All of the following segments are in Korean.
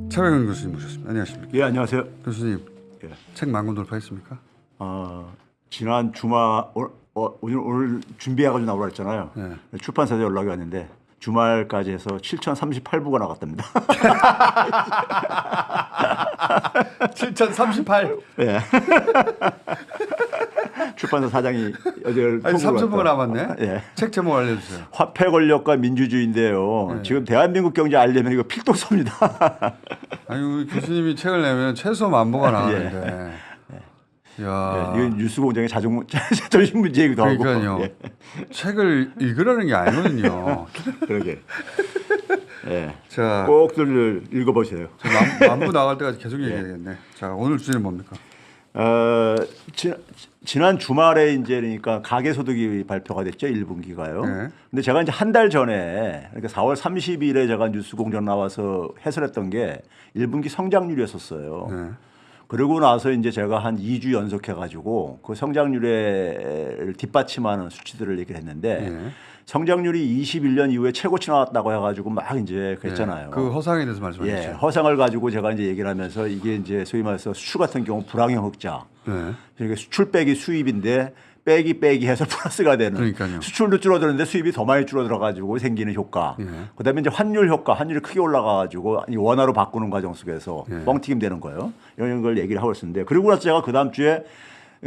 차병현 교수님 모셨습니다. 안녕하십니까? 예, 안녕하세요. 교수님, 예. 책 만권 돌파했습니까? 지난 주말 오늘 준비해가지고 나오라 했잖아요. 예. 출판사에서 연락이 왔는데 주말까지 해서 7,038부가 나갔답니다. 7,038. 예. 출판사 사장이 어제 아니 3,000부가 남았네. 예. 책 제목 알려주세요. 화폐 권력과 민주주의인데요. 예. 지금 대한민국 경제 알려면 이거 필독서입니다. 아니 우리 교수님이 책을 내면 최소 10,000부가 나가는데. 야, 예, 이건 뉴스공장의 자존심 문제이기도 하고. 그러니까요. 예. 책을 읽으라는 게 아니거든요. 그러게. 예. 자, 꼭들 읽어보세요. 만부 나갈 때까지 계속 얘기해야겠네. 자, 오늘 주제는 뭡니까? 지난 주말에 이제 그러니까 가계소득이 발표가 됐죠. 1분기가요. 네. 근데 제가 이제 한 달 전에 그러니까 4월 30일에 제가 뉴스공장 나와서 해설했던 게 1분기 성장률이었었어요. 네. 그러고 나서 이제 제가 한 2주 연속해가지고 그 성장률을 뒷받침하는 수치들을 얘기를 했는데 네. 성장률이 21년 이후에 최고치 나왔다고 해가지고 막 이제 그랬잖아요. 네. 그 허상에 대해서 말씀하셨죠. 예, 허상을 가지고 제가 이제 얘기를 하면서 이게 이제 소위 말해서 수출 같은 경우 불황형 흑자. 네. 그러니까 수출 빼기 수입인데 빼기 해서 플러스가 되는. 그러니까요. 수출도 줄어드는데 수입이 더 많이 줄어들어 가지고 생기는 효과. 예. 그다음에 이제 환율 효과, 환율이 크게 올라가 가지고 원화로 바꾸는 과정 속에서 예. 뻥튀김 되는 거예요. 이런 걸 얘기를 하고 있었는데 그리고 나서 제가 그 다음 주에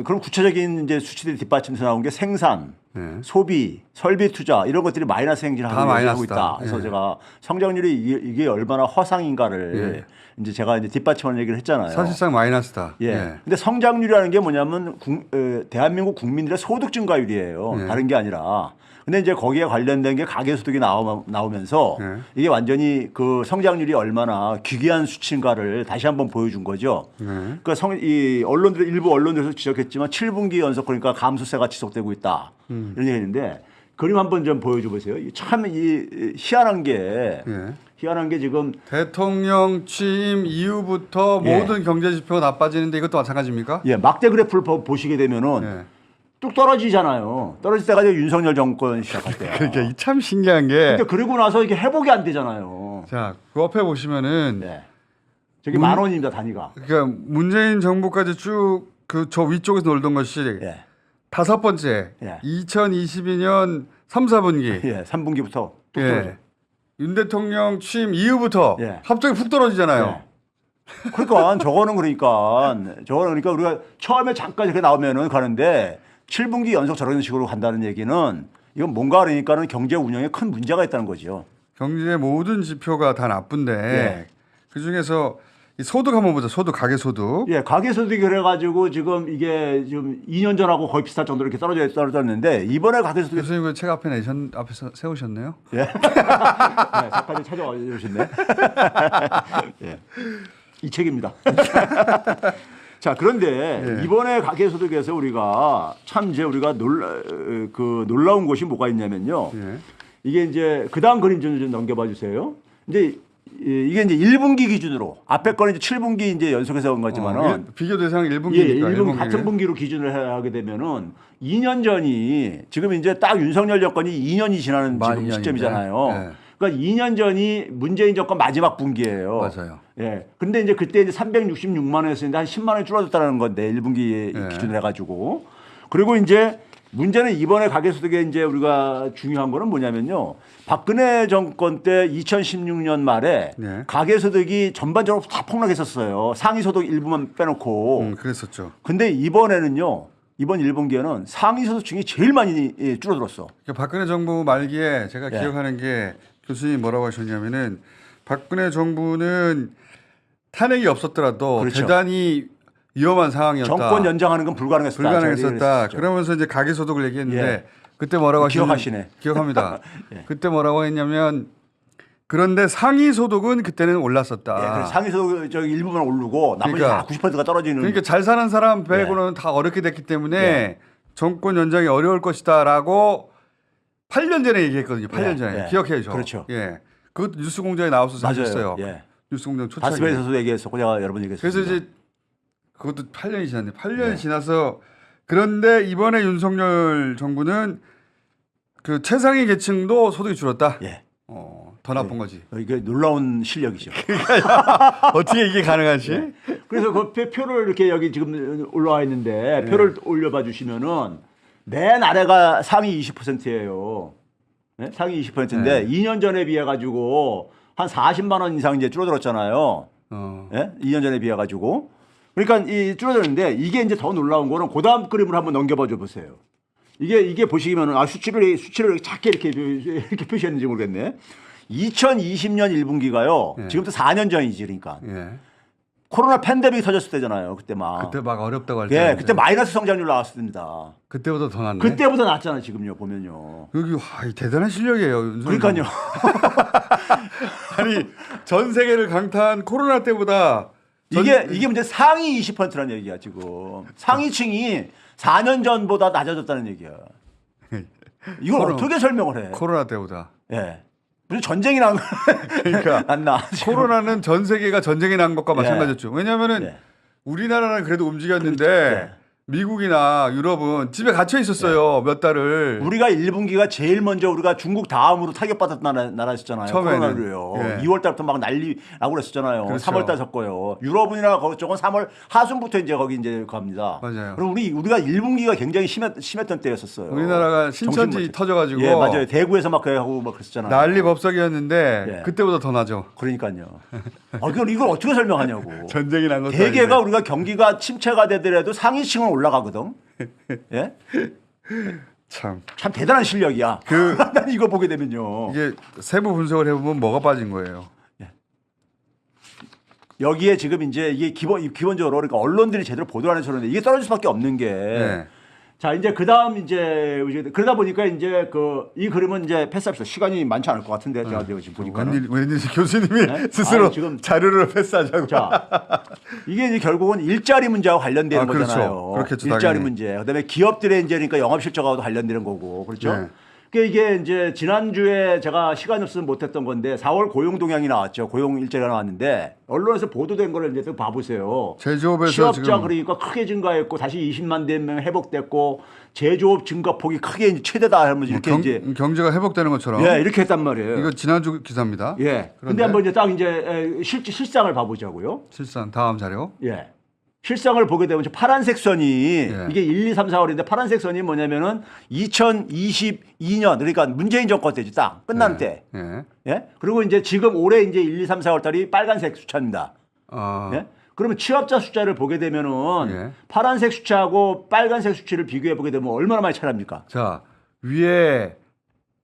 그럼 구체적인 이제 수치들이 뒷받침해서 나온 게 생산, 네. 소비, 설비 투자 이런 것들이 마이너스 다 행진하고 마이너스다. 있다. 그래서 예. 제가 성장률이 이게 얼마나 허상인가를 이제 제가 이제 뒷받침하는 얘기를 했잖아요. 사실상 마이너스다. 예. 근데 성장률이라는 게 뭐냐면 대한민국 국민들의 소득 증가율이에요. 예. 다른 게 아니라. 근데 이제 거기에 관련된 게 가계소득이 나오면서 예. 이게 완전히 그 성장률이 얼마나 기괴한 수치인가를 다시 한번 보여준 거죠. 예. 그러니까 이 일부 언론들에서 지적했지만 7분기 연속 그러니까 감소세가 지속되고 있다. 이런 얘기했는데 그림 한번 좀 보여줘 보세요. 참 희한한 게 예. 희한한 게 지금 대통령 취임 이후부터 예. 모든 경제 지표가 나빠지는데 이것도 마찬가지입니까? 예, 막대 그래프를 보시게 되면은 예. 뚝 떨어지잖아요. 떨어질 때가 이제 윤석열 정권 시작할 때. 그러니까 참 신기한 게 근데 그러고 나서 이게 회복이 안 되잖아요. 자, 그 옆에 보시면은 네. 저기 10,000원입니다, 단위가. 그러니까 문재인 정부까지 쭉 그 저 위쪽에서 놀던 것이 예. 다섯 번째 예. 2022년 3, 4분기 예, 3분기부터 뚝 떨어져. 예. 윤 대통령 취임 이후부터 예. 갑자기 훅 떨어지잖아요. 예. 그러니까 저거는 그러니까 우리가 처음에 잠깐 이렇게 나오면은 가는데 7분기 연속 저런 식으로 간다는 얘기는 이건 뭔가 그러니까는 경제 운영에 큰 문제가 있다는 거죠. 경제 모든 지표가 다 나쁜데 예. 그 중에서 이 소득 한번 보자. 소득, 가계소득. 예, 가계소득이 그래가지고 지금 이게 지금 2년 전하고 거의 비슷할 정도로 이렇게 떨어졌는데 이번에 가계소득이 교수님 그 책 앞에 앞에서 세우셨네요. 예. 네, 작가님 찾아와 주셨네. 예. 이 책입니다. 자, 그런데 예. 이번에 가계소득에서 우리가 참 이제 우리가 놀라운 것이 뭐가 있냐면요. 예. 이게 이제 그 다음 그림 좀 넘겨봐 주세요. 이제 이게 이제 1분기 기준으로 앞에 거는 이제 7분기 이제 연속해서 온 거지만은 비교 대상 1분기니까 예, 1분기 같은 분기로 기준을 하게 되면은 2년 전이 지금 이제 딱 윤석열 정권이 2년이 지나는 지금 2년인데. 시점이잖아요. 예. 그러니까 2년 전이 문재인 정권 마지막 분기예요. 맞아요. 예. 근데 이제 그때 이제 366만 원이었는데 한 10만 원이 줄어들었다는 건데 1분기 예. 기준으로 해가지고 그리고 이제 문제는 이번에 가계소득에 이제 우리가 중요한 거는 뭐냐면요. 박근혜 정권 때 2016년 말에 네. 가계소득이 전반적으로 다 폭락했었어요. 상위소득 일부만 빼놓고. 그랬었죠. 근데 이번에는요. 이번 1분기에는 상위소득층이 제일 많이 줄어들었어. 그러니까 박근혜 정부 말기에 제가 예. 기억하는 게 교수님이 뭐라고 하셨냐면은 박근혜 정부는 탄핵이 없었더라도 그렇죠. 대단히 위험한 상황이었다. 정권 연장하는 건 불가능했었다. 그러면서 이제 가계소득을 얘기했는데 예. 그때 뭐라고 기억하시네. 기억합니다. 예. 그때 뭐라고 했냐면 그런데 상위소득은 그때는 예, 올랐었다. 그래서 상위소득 저기 일부만 오르고 나머지 그러니까, 다 90%가 떨어지는. 그러니까 잘 사는 사람 빼고는 다 어렵게 됐기 때문에 정권 연장이 어려울 것이다라고 8년 전에 얘기했거든요. 8년 예, 전에 예. 기억해야죠. 그렇죠. 예, 그것도 뉴스공장에 나와서 하셨어요. 예. 뉴스공장 초창기. 다스베이서도 얘기했었고 제가 여러 번 얘기했습니다. 그래서 이제 그것도 8년이 지났네. 8년이 네. 지나서 그런데 이번에 윤석열 정부는 그 최상위 계층도 소득이 줄었다. 예. 더 더 나쁜 거지. 이게 놀라운 실력이죠. 어떻게 이게 가능하지? 그래서 그 표를 이렇게 여기 지금 올라와 있는데 표를 올려봐 주시면은 맨 아래가 상위 20%예요. 네? 상위 20%인데 2년 전에 비해 가지고 한 40만 원 이상 이제 줄어들었잖아요. 예? 2년 전에 비해 가지고. 그러니까 이 줄어들었는데 이게 이제 더 놀라운 거는 그다음 그림을 한번 넘겨봐 줘 보세요. 이게 보시면은 수치를 작게 이렇게 표시했는지 모르겠네. 2020년 1분기가요. 지금부터 4년 전이지 그러니까. 코로나 팬데믹이 터졌을 때잖아요. 그때 막 어렵다고 할 예, 때. 그때 마이너스 성장률 나왔습니다. 그때보다 더 낫네. 그때보다 낫잖아요. 지금요 보면요. 여기 대단한 실력이에요. 그러니까요. 아니 전 세계를 강타한 코로나 때보다 이게 문제 상위 20%라는 얘기야 지금. 상위층이 4년 전보다 낮아졌다는 얘기야. 이걸 어떻게 설명을 해? 코로나 때보다. 예. 무슨 전쟁이 난 거. 그러니까 안 나. 코로나는 전 세계가 전쟁이 난 것과 마찬가지였죠. 왜냐하면은 우리나라는 그래도 움직였는데 미국이나 유럽은 집에 갇혀 있었어요. 몇 달을. 우리가 1분기가 제일 먼저 우리가 중국 다음으로 타격받았던 나라였잖아요. 처음에는. 코로나로요. 예. 2월 달부터 막 난리라고 그랬었잖아요. 그렇죠. 3월 달 섞어요. 유럽이나 그쪽은 3월 하순부터 이제 거기 이제 갑니다. 맞아요. 그리고 우리가 1분기가 굉장히 심했던 때였었어요. 우리나라가 신천지 정신 터져가지고 예, 맞아요. 대구에서 막 하고 막 그랬었잖아요. 난리 법석이었는데 예. 그때보다 더 나죠. 그러니까요. 이걸 어떻게 설명하냐고. 전쟁이 난 것도 대개가 아닌데. 우리가 경기가 침체가 되더라도 상위층은 올라가거든. 예? 참 참 대단한 실력이야. 난 이거 보게 되면요. 이게 세부 분석을 해보면 뭐가 빠진 거예요. 여기에 지금 이제 이게 기본적으로 그러니까 언론들이 제대로 보도를 안 해서 그런데 이게 떨어질 수밖에 없는 게. 자 이제 그다음 이제 그러다 보니까 이제 이 그림은 이제 패스합시다. 시간이 많지 않을 것 같은데 제가 지금 보니까는. 웬일 교수님이 네? 스스로 아니, 지금 자료를 패스하자고. 자 이게 이제 결국은 일자리 문제와 관련되는 그렇죠. 거잖아요. 그렇겠죠, 일자리 당연히. 문제. 그다음에 기업들의 이제 그러니까 영업 실적하고도 관련되는 거고 그렇죠. 네. 그러니까 이게 이제 지난주에 제가 시간이 없어서 못했던 건데 4월 고용 동향이 나왔죠. 고용 일자리가 나왔는데 언론에서 보도된 거를 이제 또 봐보세요. 제조업에서 취업자 지금 그러니까 크게 증가했고 다시 20만 대 명 회복됐고 제조업 증가폭이 크게 이제 최대다 하면 이렇게 이제 경제가 회복되는 것처럼. 예 이렇게 했단 말이에요. 이거 지난주 기사입니다. 예. 근데 그런데 한번 이제 딱 이제 실상을 봐보자고요. 실상 다음 자료. 예. 실상을 보게 되면 저 파란색 선이 예. 이게 1, 2, 3, 4월인데 파란색 선이 뭐냐면은 2022년 그러니까 문재인 정권 때지 딱 끝난 때. 예. 예? 그리고 이제 지금 올해 이제 1, 2, 3, 4월 달이 빨간색 숫자입니다. 예? 그러면 취업자 숫자를 보게 되면은 예. 파란색 숫자하고 빨간색 수치를 비교해 보게 되면 얼마나 많이 차이납니까? 자 위에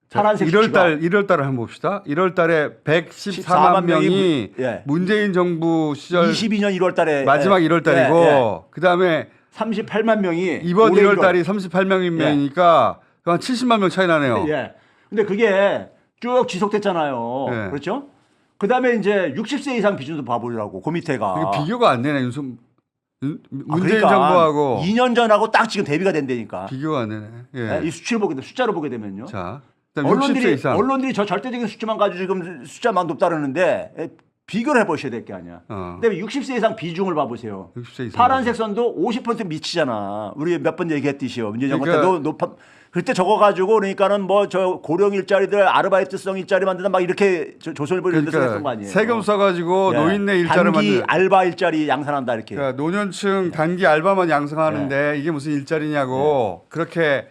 파란색 1월 달을 한번 봅시다. 1월 달에 114만 명이 예. 문재인 정부 시절 22년 1월 달에 마지막 1월 달이고 예, 예. 그다음에 38만 명이 이번 올해 1월 달이 38명이니까 한 70만 명 차이 나네요. 예. 근데 그게 쭉 지속됐잖아요. 예. 그렇죠? 그다음에 이제 60세 이상 비중도 봐보려고 그 밑에가. 이게 비교가 안 되네. 문재인 그러니까 정부하고 2년 전하고 딱 지금 대비가 된다니까. 비교가 안 되네. 예, 이 수치를 보게 숫자로 보게 되면요. 자, 그다음 60세 이상. 언론들이 저 절대적인 수치만 가지고 지금 숫자만 높다 그러는데 비교를 해보셔야 될 게 아니야. 그다음에 60세 이상 비중을 봐보세요. 60세 이상. 파란색 선도 50% 미치잖아. 우리 몇 번 얘기했듯이요. 문재인 정권 그러니까 때도 높아. 그때 저거 가지고 그러니까는 뭐 저 고령 일자리들 아르바이트성 일자리 만든다 막 이렇게 조선일보 이런 데서 했던 거 아니에요. 세금 써가지고 예. 노인네 일자를 단기 만든. 알바 일자리 양산한다 이렇게. 그러니까 노년층 단기 알바만 양성하는데 이게 무슨 일자리냐고 그렇게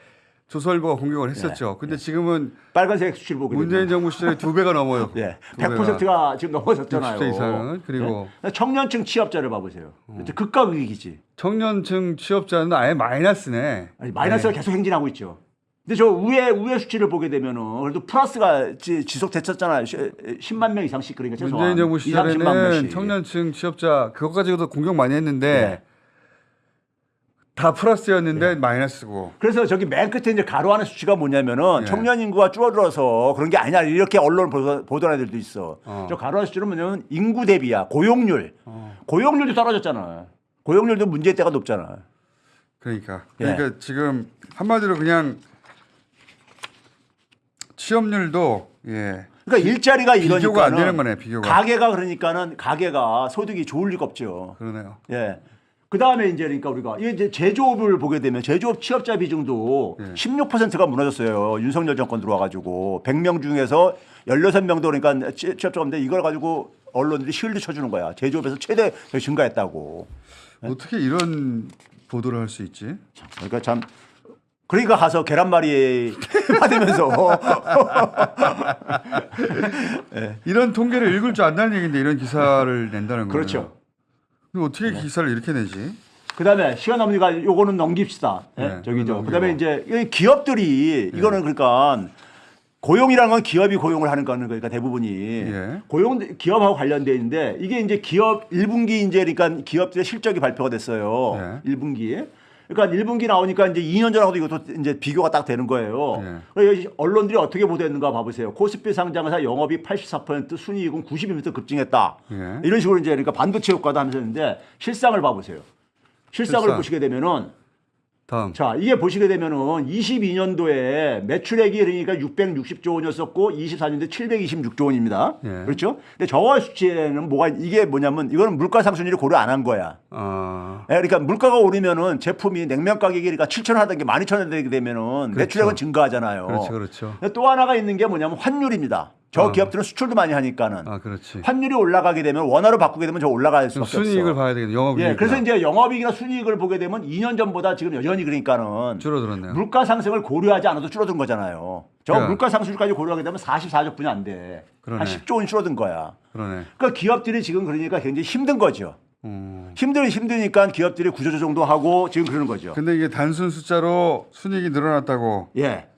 조선일보가 공격을 했었죠. 근데 지금은 빨간색 수치를 보게 문재인 되면. 정부 시절에 2배가 넘어요. 예. 2배가. 100%가 지금 넘어섰잖아요. 60세 이상은 그리고 예? 청년층 취업자를 봐보세요. 극과 극이지. 청년층 취업자는 아예 마이너스네. 아니, 마이너스가 계속 행진하고 있죠. 근데 저 위에 수치를 보게 되면은 그래도 플러스가 지속됐었잖아요. 10만 명 이상씩 그러니까 최소한 문재인 정부 2, 30만 시절에는 명씩. 청년층 취업자 그것 가지고도 공격 많이 했는데 다 플러스였는데 마이너스고. 그래서 저기 맨 끝에 이제 가로하는 수치가 뭐냐면은 예. 청년 인구가 줄어들어서 그런 게 아니냐 이렇게 언론 보도하는 애들도 있어. 저 가로하는 수치는 뭐냐면 인구 대비야. 고용률. 고용률도 떨어졌잖아. 고용률도 문재인 때가 높잖아. 그러니까 예. 지금 한마디로 그냥 취업률도 그러니까 일자리가 이러니까 비교가 안 되는 거네. 비교가. 가게가 그러니까는 가게가 소득이 좋을 리가 없죠. 그러네요. 예. 그 다음에 이제 그러니까 우리가 이제 제조업을 보게 되면 제조업 취업자 비중도 16%가 무너졌어요. 윤석열 정권 들어와가지고 100명 중에서 16명도 그러니까 취업자인데 이걸 가지고 언론들이 실드 쳐주는 거야. 제조업에서 최대 증가했다고. 어떻게 이런 보도를 할 수 있지? 그러니까 참 그러니까 가서 계란말이 받으면서 이런 통계를 읽을 줄 안다는 얘기인데 이런 기사를 낸다는 거예요. 그렇죠. 근데 어떻게 기사를 이렇게 내지? 그다음에 시간 남으니까 요거는 넘깁시다. 네, 저기죠. 그다음에 이제 이 기업들이 이거는 그러니까 고용이라는 건 기업이 고용을 하는 거는 그러니까 대부분이 예. 고용 기업하고 관련돼 있는데 이게 이제 기업 1분기 이제 그러니까 기업들의 실적이 발표가 됐어요. 네. 1분기에. 그러니까 1분기 나오니까 이제 2년 전하고도 이것도 이제 비교가 딱 되는 거예요. 네. 그래서 언론들이 어떻게 보도했는가 봐보세요. 코스피 상장사 영업이 84%, 순이익은 92% 급증했다. 예. 이런 식으로 이제 그러니까 반도체 효과도 하면서 했는데 실상을 봐보세요. 실상을 실상. 보시게 되면은 다음. 자, 이게 보시게 되면은 22년도에 매출액이 그러니까 660조 원이었었고 24년도에 726조 원입니다. 예. 그렇죠? 근데 저월 수치에는 뭐가 이게 뭐냐면 이거는 물가 상승률을 고려 안 한 거야. 예, 그러니까 물가가 오르면은 제품이 냉면 가격이 그러니까 7,000원 하던 게 12,000원 되게 되면은 매출액은 증가하잖아요. 그렇죠. 그렇죠. 근데 또 하나가 있는 게 뭐냐면 환율입니다. 저 기업들은 수출도 많이 하니까는 그렇지. 환율이 올라가게 되면 원화로 바꾸게 되면 저 올라갈 수밖에 없어. 순이익을 봐야 되겠네. 영업이익. 예, 그래서 이제 영업이익이나 순이익을 보게 되면 2년 전보다 지금 여전히 그러니까는 줄어들었네요. 물가 상승을 고려하지 않아도 줄어든 거잖아요. 저 그러니까. 물가 상승까지 고려하게 되면 44조 분이 안 돼. 그러네. 한 10조 원이 줄어든 거야. 그러네. 그러니까 기업들이 지금 그러니까 굉장히 힘든 거죠. 힘드니까 기업들이 구조조정도 하고 지금 그러는 거죠. 근데 이게 단순 숫자로 순이익이 늘어났다고. 예.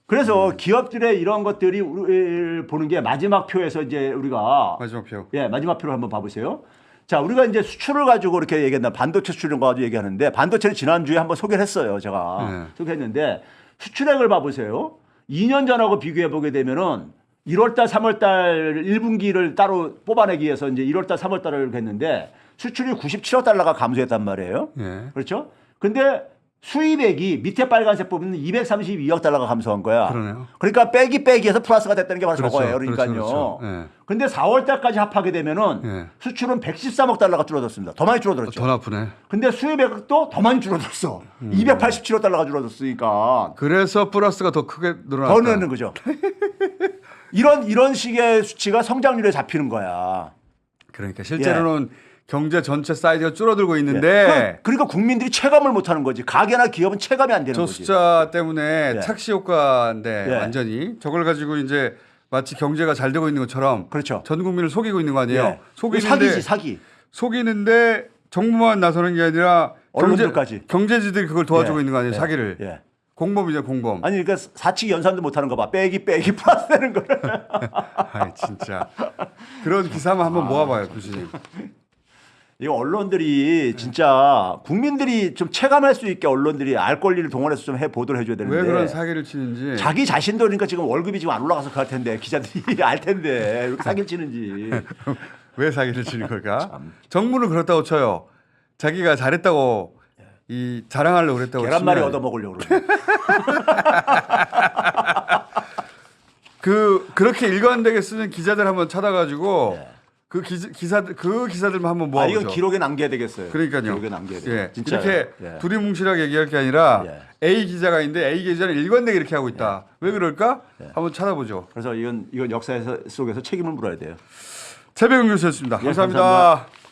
그래서 기업들의 이런 것들이 보는 게 마지막 표에서 이제 우리가 마지막 표. 예, 마지막 표를 한번 봐보세요. 자, 우리가 이제 수출을 가지고 이렇게 얘기한다. 반도체 수출을 가지고 얘기하는데 반도체는 지난주에 한번 소개를 했어요. 제가 소개했는데 수출액을 봐보세요. 2년 전하고 비교해 보게 되면은 1월달, 3월달 1분기를 따로 뽑아내기 위해서 이제 1월달, 3월달을 했는데 수출이 97억 달러가 감소했단 말이에요. 예. 그렇죠? 근데 수입액이 밑에 빨간색 보면 232억 달러가 감소한 거야. 그러네요. 그러니까 빼기해서 플러스가 됐다는 게 바로 그렇죠. 저거예요. 그러니까요. 그렇죠. 예. 근데 4월 달까지 합하게 되면은 예. 수출은 113억 달러가 줄어들었습니다. 더 많이 줄어들었죠. 더 나쁘네. 근데 수입액도 더 많이 줄어들었어. 287억 달러가 줄어들었으니까 그래서 플러스가 더 크게 늘어났다. 더 넣는 거죠. 이런 식의 수치가 성장률에 잡히는 거야. 그러니까 실제로는 경제 전체 사이즈가 줄어들고 있는데 그러니까 국민들이 체감을 못 하는 거지. 가게나 기업은 체감이 안 되는 저 거지. 숫자 때문에 예. 착시 효과인데 예. 완전히 저걸 가지고 이제 마치 경제가 잘 되고 있는 것처럼 그렇죠. 전 국민을 속이고 있는 거 아니에요? 예. 속이는데 사기지, 사기. 속이는데 정부만 나서는 게 아니라 언론들까지. 경제지들이 그걸 도와주고 예. 있는 거 아니에요? 예. 사기를. 예. 공범이죠, 공범. 아니 그러니까 사칙 연산도 못 하는 거 봐. 빼기 플러스 되는 거를. 아이, 진짜. 그런 기사만 한번 모아봐요, 교수님. 이 언론들이 진짜 국민들이 좀 체감할 수 있게 언론들이 알 권리를 동원해서 좀 보도를 해줘야 되는데 왜 그런 사기를 치는지. 자기 자신도 그러니까 지금 월급이 지금 안 올라가서 그럴 텐데 기자들이 알 텐데 왜 이렇게 사기를 치는지. 왜 사기를 치는 걸까? 정부는 그렇다고 쳐요. 자기가 잘했다고 이 자랑하려고 그랬다고 계란말이 치면 얻어먹으려고 그러네. 그렇게 일관되게 쓰는 기자들 한번 찾아가지고 그 기사들만 한번 모아보죠. 이건 기록에 남겨야 되겠어요. 그러니까요. 기록에 남겨야 돼요. 예. 진짜 이렇게 두리뭉실하게 얘기할 게 아니라 A 기자가 있는데 A 기자는 일관되게 이렇게 하고 있다. 왜 그럴까? 한번 찾아보죠. 그래서 이건 역사 속에서 책임을 물어야 돼요. 최백은 교수였습니다. 예, 감사합니다. 감사합니다.